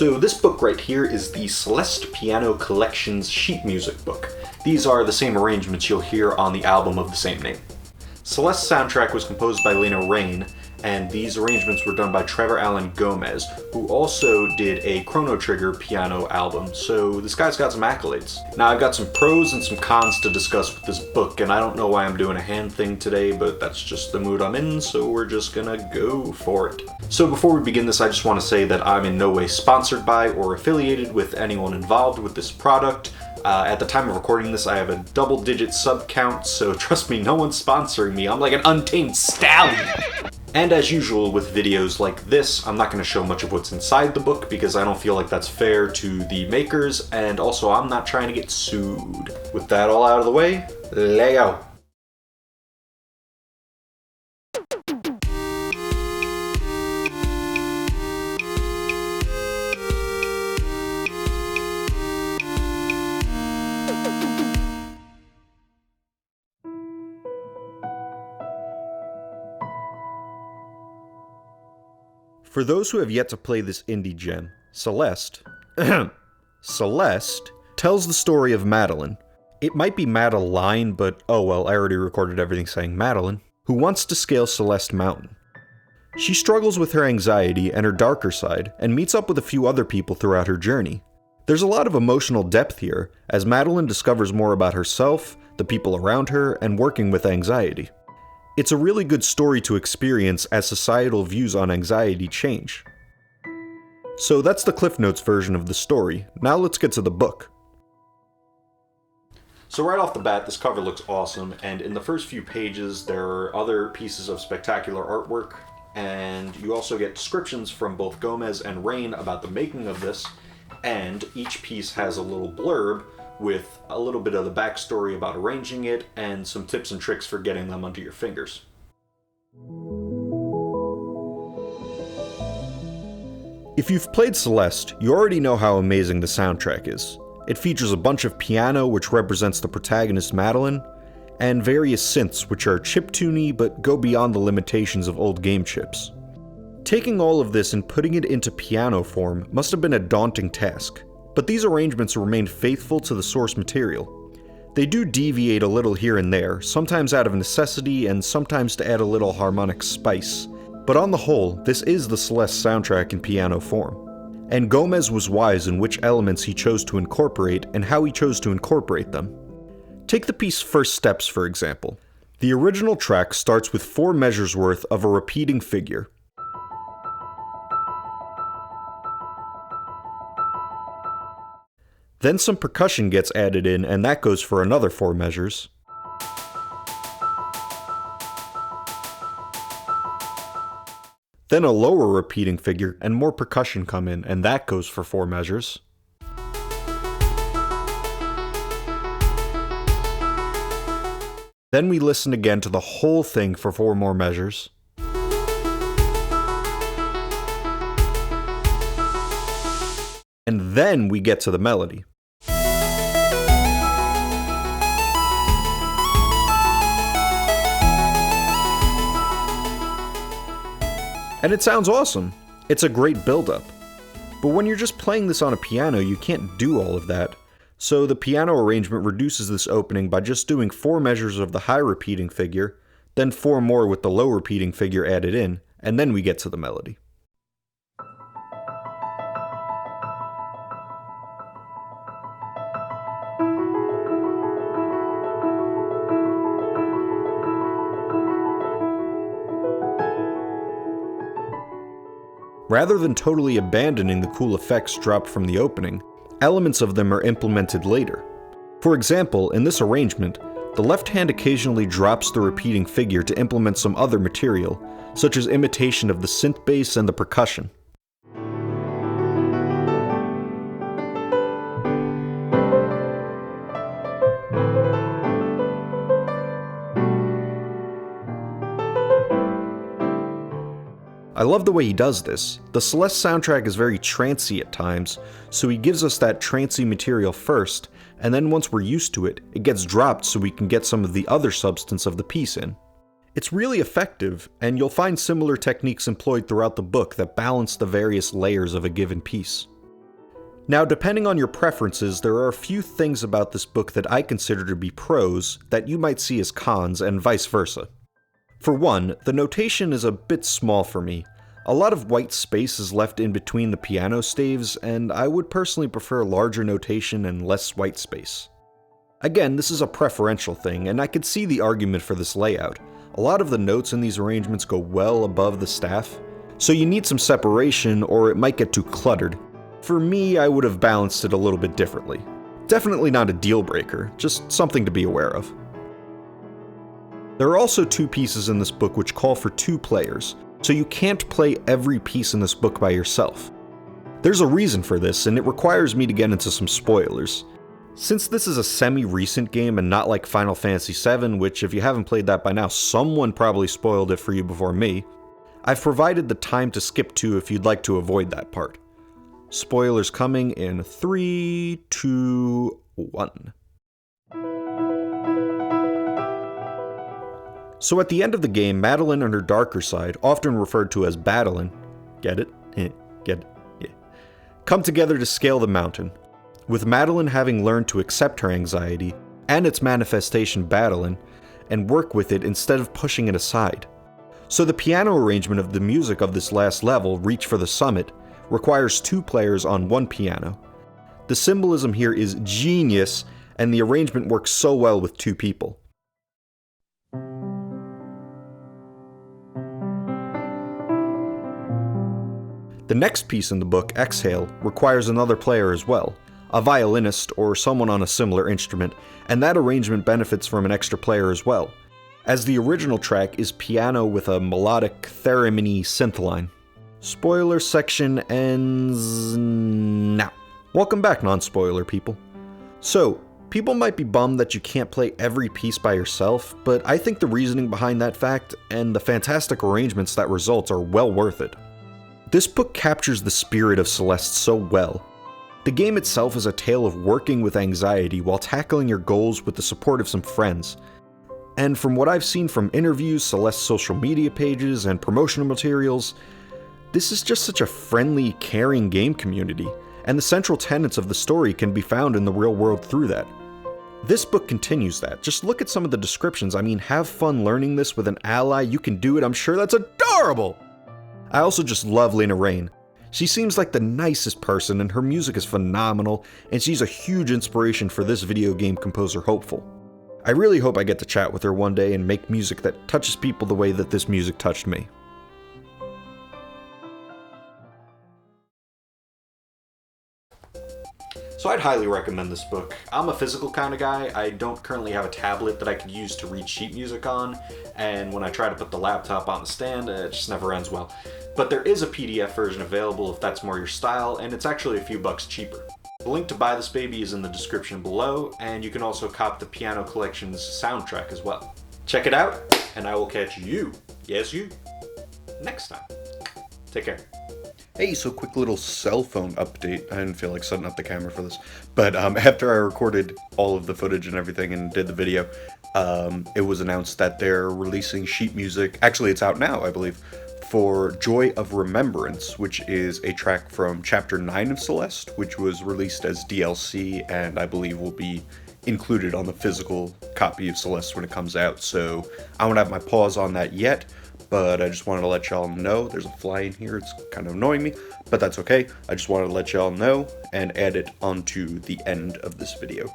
So this book right here is the Celeste Piano Collections sheet music book. These are the same arrangements you'll hear on the album of the same name. Celeste's soundtrack was composed by Lena Raine, and these arrangements were done by Trevor Allen Gomez, who also did a Chrono Trigger piano album, so this guy's got some accolades. Now I've got some pros and some cons to discuss with this book, and I don't know why I'm doing a hand thing today, but that's just the mood I'm in, so we're just gonna go for it. So before we begin this, I just want to say that I'm in no way sponsored by or affiliated with anyone involved with this product. At the time of recording this, I have a double-digit sub count, so trust me, no one's sponsoring me. I'm like an untamed stallion! And as usual with videos like this, I'm not going to show much of what's inside the book because I don't feel like that's fair to the makers, and also I'm not trying to get sued. With that all out of the way, let's go! For those who have yet to play this indie gem, Celeste tells the story of Madeline. It might be Madeline, but oh well, I already recorded everything saying Madeline, who wants to scale Celeste Mountain. She struggles with her anxiety and her darker side, and meets up with a few other people throughout her journey. There's a lot of emotional depth here, as Madeline discovers more about herself, the people around her, and working with anxiety. It's a really good story to experience as societal views on anxiety change. So that's the Cliff Notes version of the story. Now let's get to the book. So right off the bat, this cover looks awesome, and in the first few pages there are other pieces of spectacular artwork, and you also get descriptions from both Gomez and Raine about the making of this, and each piece has a little blurb with a little bit of the backstory about arranging it, and some tips and tricks for getting them under your fingers. If you've played Celeste, you already know how amazing the soundtrack is. It features a bunch of piano, which represents the protagonist Madeline, and various synths, which are chiptune-y but go beyond the limitations of old game chips. Taking all of this and putting it into piano form must have been a daunting task. But these arrangements remained faithful to the source material. They do deviate a little here and there, sometimes out of necessity and sometimes to add a little harmonic spice. But on the whole, this is the Celeste soundtrack in piano form. And Gomez was wise in which elements he chose to incorporate and how he chose to incorporate them. Take the piece First Steps, for example. The original track starts with 4 measures worth of a repeating figure. Then some percussion gets added in, and that goes for another 4 measures. Then a lower repeating figure and more percussion come in, and that goes for 4 measures. Then we listen again to the whole thing for 4 more measures. And then we get to the melody. And it sounds awesome. It's a great build-up. But when you're just playing this on a piano, you can't do all of that. So the piano arrangement reduces this opening by just doing 4 measures of the high repeating figure, then 4 more with the low repeating figure added in, and then we get to the melody. Rather than totally abandoning the cool effects dropped from the opening, elements of them are implemented later. For example, in this arrangement, the left hand occasionally drops the repeating figure to implement some other material, such as imitation of the synth bass and the percussion. I love the way he does this. The Celeste soundtrack is very trancey at times, so he gives us that trancey material first, and then once we're used to it, it gets dropped so we can get some of the other substance of the piece in. It's really effective, and you'll find similar techniques employed throughout the book that balance the various layers of a given piece. Now, depending on your preferences, there are a few things about this book that I consider to be pros that you might see as cons, and vice versa. For one, the notation is a bit small for me. A lot of white space is left in between the piano staves, and I would personally prefer larger notation and less white space. Again, this is a preferential thing, and I could see the argument for this layout. A lot of the notes in these arrangements go well above the staff, so you need some separation or it might get too cluttered. For me, I would have balanced it a little bit differently. Definitely not a deal breaker, just something to be aware of. There are also 2 pieces in this book which call for 2 players, so you can't play every piece in this book by yourself. There's a reason for this, and it requires me to get into some spoilers. Since this is a semi-recent game and not like Final Fantasy VII, which if you haven't played that by now, someone probably spoiled it for you before me, I've provided the time to skip to if you'd like to avoid that part. Spoilers coming in 3, 2, 1. So at the end of the game, Madeline and her darker side, often referred to as Battling, get it? Get it? Yeah. Come together to scale the mountain, with Madeline having learned to accept her anxiety and its manifestation Battling, and work with it instead of pushing it aside. So the piano arrangement of the music of this last level, Reach for the Summit, requires 2 players on 1 piano. The symbolism here is genius, and the arrangement works so well with 2 people. The next piece in the book, Exhale, requires another player as well, a violinist or someone on a similar instrument, and that arrangement benefits from an extra player as well, as the original track is piano with a melodic theremin-y synth line. Spoiler section ends now. Welcome back, non-spoiler people. So, people might be bummed that you can't play every piece by yourself, but I think the reasoning behind that fact and the fantastic arrangements that result are well worth it. This book captures the spirit of Celeste so well. The game itself is a tale of working with anxiety while tackling your goals with the support of some friends. And from what I've seen from interviews, Celeste's social media pages, and promotional materials, this is just such a friendly, caring game community, and the central tenets of the story can be found in the real world through that. This book continues that. Just look at some of the descriptions. I mean, have fun learning this with an ally. You can do it. I'm sure that's adorable! I also just love Lena Raine. She seems like the nicest person, and her music is phenomenal, and she's a huge inspiration for this video game composer hopeful. I really hope I get to chat with her one day and make music that touches people the way that this music touched me. So I'd highly recommend this book. I'm a physical kind of guy. I don't currently have a tablet that I could use to read sheet music on, and when I try to put the laptop on the stand, it just never ends well. But there is a PDF version available if that's more your style, and it's actually a few bucks cheaper. The link to buy this baby is in the description below, and you can also cop the Piano Collection's soundtrack as well. Check it out, and I will catch you, yes you, next time. Take care. Hey, so quick little cell phone update. I didn't feel like setting up the camera for this, but after I recorded all of the footage and everything and did the video, it was announced that they're releasing sheet music. Actually, it's out now, I believe, for Joy of Remembrance, which is a track from Chapter 9 of Celeste, which was released as DLC and I believe will be included on the physical copy of Celeste when it comes out. So I don't have my paws on that yet, but I just wanted to let y'all know. There's a fly in here, it's kind of annoying me, but that's okay. I just wanted to let y'all know and add it onto the end of this video.